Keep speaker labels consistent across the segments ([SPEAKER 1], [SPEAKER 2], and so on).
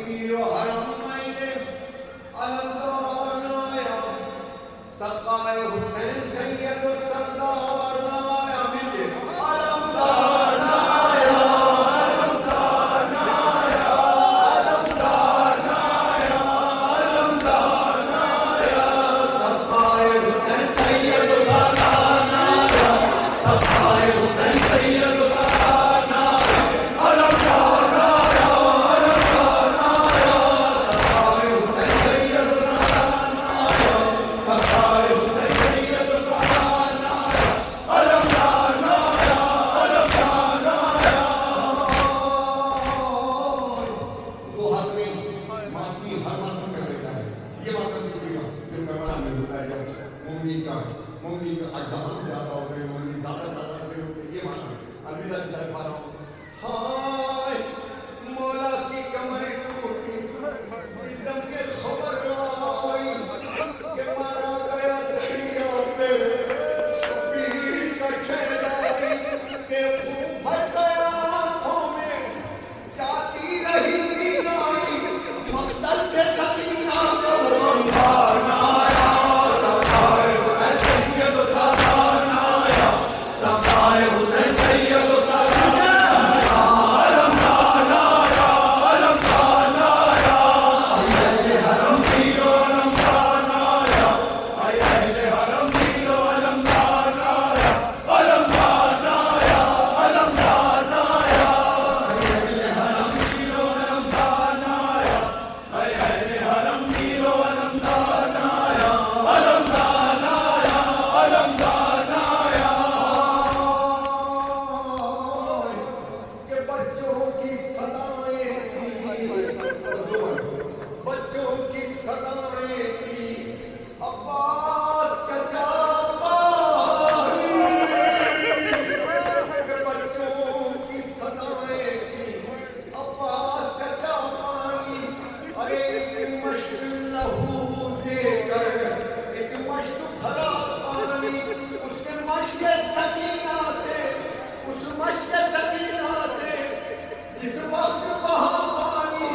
[SPEAKER 1] Miro हरम मईले अलमदार नाया सकाए हुसैन सैयद सरदार नाया मिले अलमदार नाया अलमदार नाया अलमदार नाया अलमदार नाया सकाए हुसैन सैयद सरदार नाया सकाए हुसैन सैयद सरदार नाया अलमदार नाया अलमदार नाया सकाए हुसैन सैयद सरदार नाया सकाए हुसैन सैयद सरदार नाया अलमदार नाया अलमदार नाया। दो हाथ में मातमी हर मातम कर लेता है। ये मातम जो करबला में होता है जब मम्मी का अज़ान ज्यादा हो गई, मम्मी ज्यादा हो गई, ये मातम अलविदा की तरफ आ रहा हूँ। हाय मौला की कमर टूटी जिसम के खबर आई कि मारा गया दरिया पे शबीर का शहनाई के खून भर गया आँखों में जाती रही बीनाई मक्तल से सकीना कब अंबार नाया सकाए हुसैन सैयद सरदार नाया सकाए हुसैन सैयद सरदार नाया अलमदार नाया अलमदार नाया अहले हरम मीरो अलमदार नाया अहले हरम मीरो अलमदार नाया अलमदार नाया अलमदार नाया अहले हरम मीरो अलमदार नाया अहले हरम मीरो अलमदार नाया अलमदार नाया अलमदार नाया। के बच्चों की सदाएं थी बच्चों की सदाएं थी अब्बास चचा पानी के बच्चों की सदाएं थी अब्बास चचा पानी अरे एक मश्क लहू देकर एक मश्क भरा पानी उसके मश्क सकीना से उस मश्क सकीना से जिस वक्त बहा पानी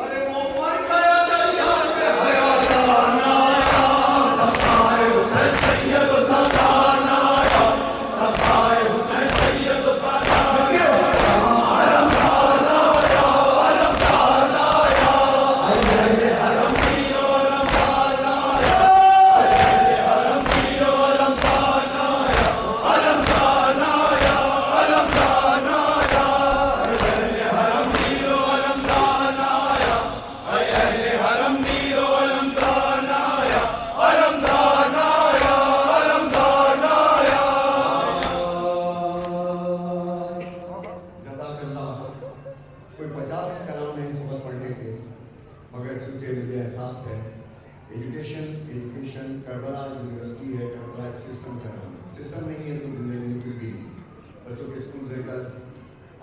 [SPEAKER 1] अरे वो मर गया दरिया में हयादार नाया सकाए हुसैन सैयद सरदार नाया सकाए हुसैन सैयद सरदार अलमदार नाया अलमदार नाया अहले हरम मीरो अलमदार नाया अहले हरम मीरो अलमदार नाया अलमदार नाया अलमदार नाया अहले हरम मीरो अलमदार नाया अहले हरम मीरो अलमदार नाया अलमदार नाया अलमदार नाया। जज़ाकल्लाह। कोई 50 कलाम नहीं सुबह पढ़ने के, मगर चूंकि मुझे एहसास है एजुकेशन करबला यूनिवर्सिटी है, करबला एक सिस्टम का नाम है। सिस्टम नहीं है तो जिंदगी में कुछ भी नहीं। बच्चों के स्कूल से कल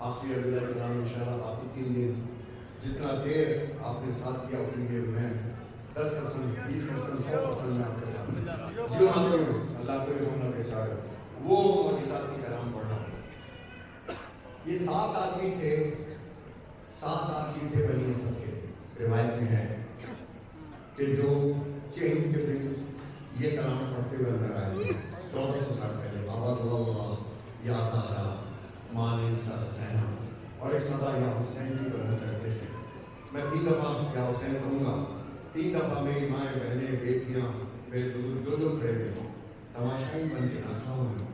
[SPEAKER 1] आखिरी अलविदा के नाम इंशाल्लाह बाकी 3 दिन जितना देर आपने साथ किया उतनी देर मैं 10%, 20%, 100% में आपके साथ जो हम अल्लाह को रहमत के साथ वो मौजूदाती कलाम पढ़ रहा हूँ। ये 7 आदमी थे बनी सबके रिवायत में है कि जो चेहन के दिन ये कलाम पढ़ते हुए अंदर आए थे 1400 साल पहले। बाबा अल्लाह या ज़हरा मान इंसान हुसैन और एक सदा या हुसैन की बयान करते थे। मैं 3 दफ़ा या हुसैन कहूँगा, 3 दफ़ा मेरी माएँ बहनें बेटियाँ मेरे बुजुर्ग जो खड़े हुए हों तमाशाई बन के ना खड़ा हुए हों।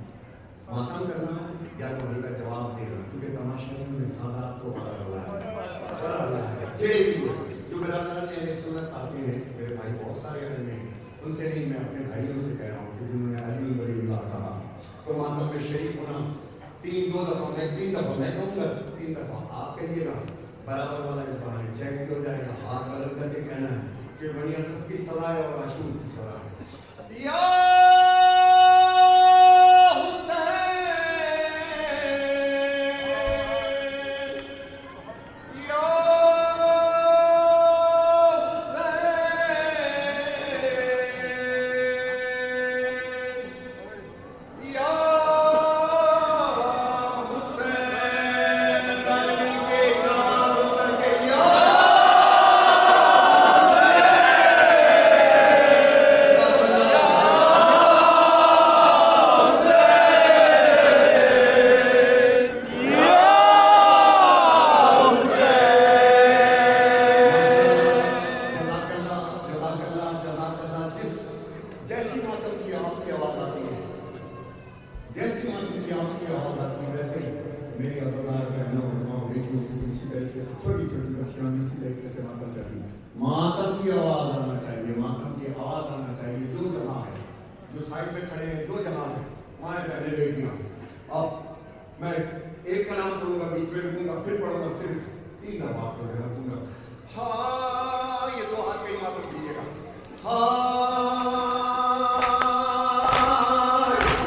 [SPEAKER 1] मातम करना है या वही का जवाब देना, क्योंकि तमाशाई में सादात को बड़ा अल्लाह है जेड़े भी जो बिरादरान ने सुन्नत आते हैं मेरे भाई बहुत सारे हैं, उनसे नहीं मैं अपने भाइयों से कह रहा हूँ कि जिन्होंने अली वलीउल्लाह कहा तो मातम में शरीक होना 3 दफ़ा मैं कहूँगा 3 दफ़ा आप कहिएगा, बराबर वाला इस बहाने चेक भी हो जाएगा। हाथ बदल करके कहना है कि बढ़िया सबकी सलाह है और आशूर की सलाह है। या जो साइड में खड़े हैं, जो जहां है, माए बहने बेटियां, अब मैं एक कलाम करूंगा, बीच में रुकूंगा, फिर पढ़ूंगा, सिर्फ 3 दफा आपको देना दूंगा। हाँ, ये 2 हाथ कहीं मात्र कीजिएगा। हाँ,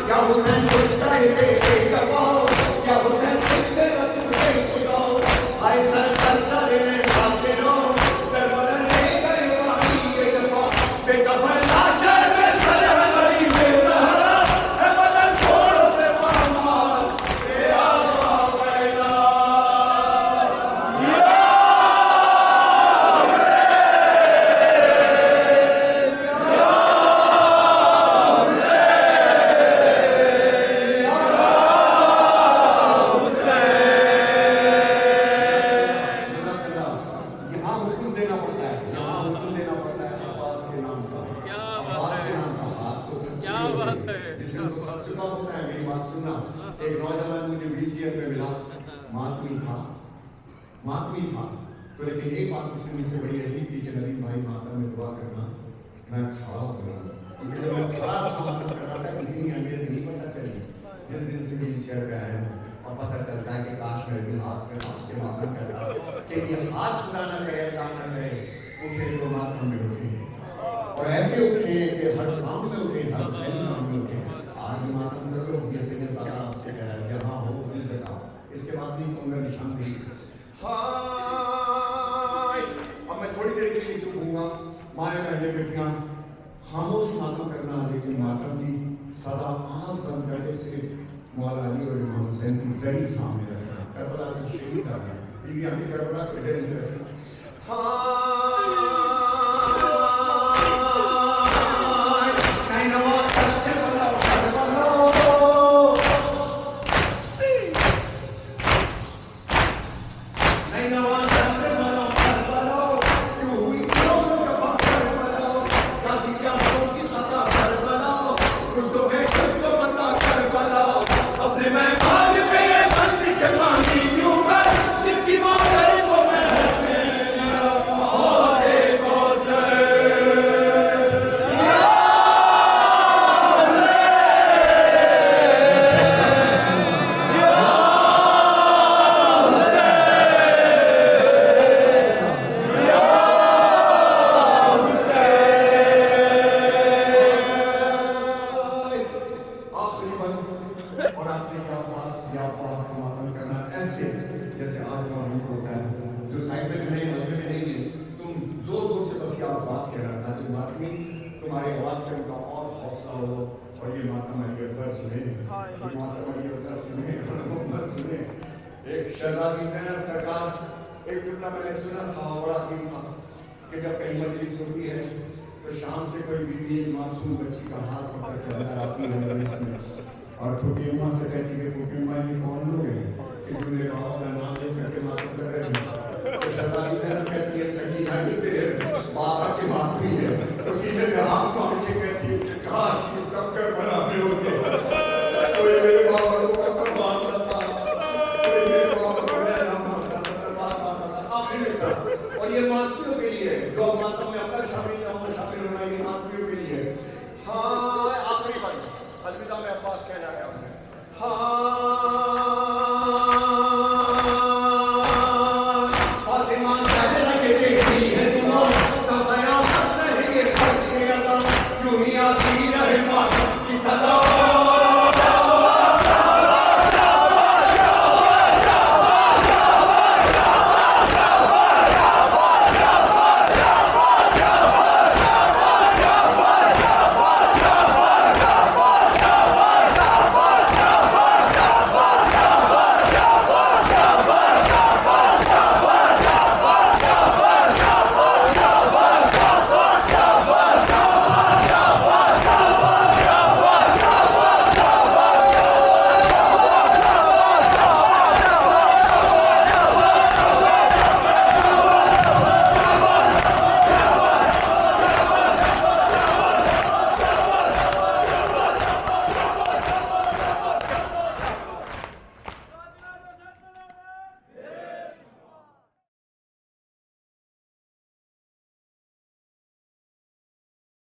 [SPEAKER 1] क्या हुसैन खुशता है तेरे जवाब, क्या हुसैन खुशते रसूल के खुदा, आए सर पर सर में खाते रो, करबला ले गए वाही ये दफा, बेकफन लाशर में सर हमारी बेसहारा, है बदन छोड़ो से मामार, तेरा वावेला। एक नौजवान मुझे व्हीलचेयर में मिला, मातमी था, तो लेकिन एक बात उसने मुझसे बड़ी अजीब की कि नदीम भाई माता में दुआ करना। मैं खड़ा हो गया, क्योंकि जब मैं खड़ा कर रहा था इतनी अहमियत नहीं पता चली। जिस दिन से व्हीलचेयर पे आया हूँ और पता चलता है कि काश मैं भी हाथ में हाथ के मातम करता, कि ये हाथ खुदा ना करे, काम ना करे, उठे तो मातम में उठे, और ऐसे उठे कि हर काम में उठे, हर सही काम में उठे। आज मातम कर लो, ये से ज़्यादा आपसे कह रहा है, जहाँ हो जिस जगह। इसके बाद नहीं कहूँगा निशान दी। हाय, अब मैं थोड़ी देर के लिए चुप हूँगा। माए बहने बेटियां, खामोश मातम करना, लेकिन मातम की सदा आँख बंद करके सिर्फ मौला अली और इमाम हुसैन की जरी सामने रखना। करबला के शहीद आ गए, बीवियां भी करबला के जरी में रखना। हाय, तुम्हारी आवाज से उनका और हौसला हो, और ये मातम अली अकबर सुने, ये मातम अली अकबर सुने, मोहम्मद सुने। एक शहजादी ज़ैनब सरकार, एक जुमला मैंने सुना था, बड़ा अजीब था, कि जब कहीं मजलिस होती है तो शाम से कोई बीवी मासूम बच्ची का हाथ पकड़ के अंदर आती है मजलिस में, और फूफी अम्मा से कहती है, फूफी अम्मा ये कौन लोग हैं कि जो मेरे बाबा का नाम लेकर के मातम कर रहे हैं? तो शहजादी ज़ैनब कहती है, सकीना ये तेरे बाबा की मातमी है। तो सीधे में हाथ मार के कहती है, काश ये सब कर बना में होते, कोई मेरे बाबा को कत्ल मारता था, कोई मेरे बाबा को नैना मारता था, तलवार मारता था। आखिर में और ये मातमियों के लिए, जो मातम में अंदर शामिल ना हो, शामिल होना, ये मातमियों के लिए। हाँ, आखिरी बात, अलविदा में अब्बास कहना है आपने। हाँ,